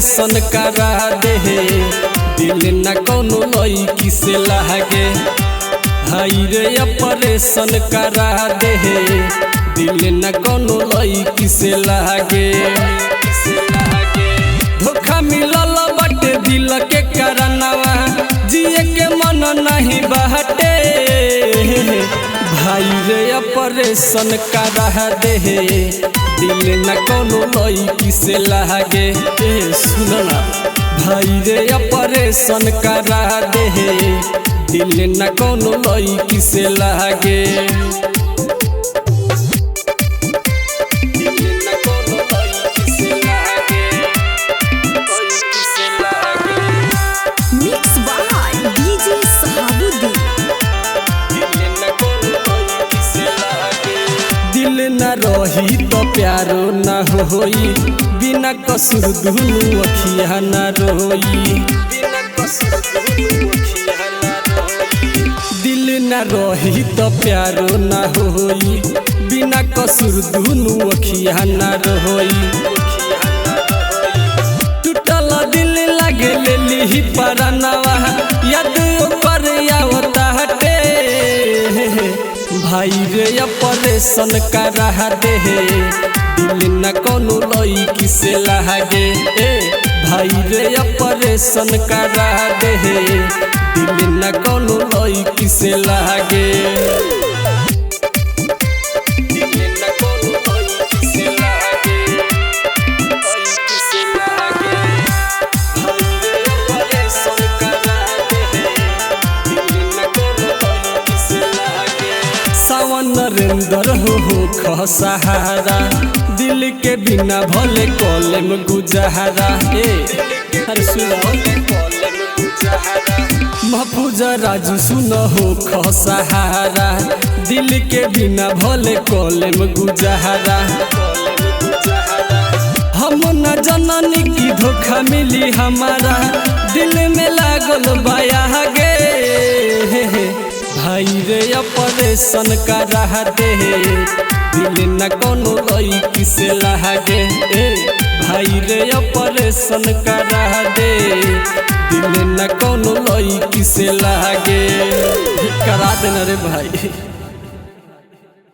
Operation करा दे, दिल न कोनो लईकी से लागे। हाय रे ऑपरेशन करा दे, दिल न कोनो लईकी से लागे। धोखा मिलल बाटे दिल के करनवा, जिए के मन नहीं बाटे। भाई रे ऑपरेशन करा दे, दिल न कोनो लईकी से लागे। सुनना भाई रे ऑपरेशन करा दे, दिल न कोनो लईकी से लागे। दिल न रही तो प्यारो न होई, बिना कसूर दुनू अखिया न रोई। दिल न रही तो प्यारो न होई, बिना कसूर दुनू अखिया न रोई। टूटल दिल लागे लेली परनवा, याद पर आवता हटे। भाई रे ऑपरेशन करा दे, दिल न कोनो लईकी से लागे। भाई रे ऑपरेशन करा दे, दिल न कोनो लईकी से लागे। नरेंद्र हो सहारा, दिल के बिना भले कॉलेम गुजारा। महफूजा राजू सुन हो सहारा, दिल के बिना भले कॉलेम गुजारा। हम न जननी की धोखा मिली हमारा, दिल में लागल बाया गे। भाई रे ऑपरेशन करा दे, दिल न कोनो लईकी से लागे। भाई रे ऑपरेशन करा दे, दिल न कोनो लईकी से लागे। करा देना रे भाई।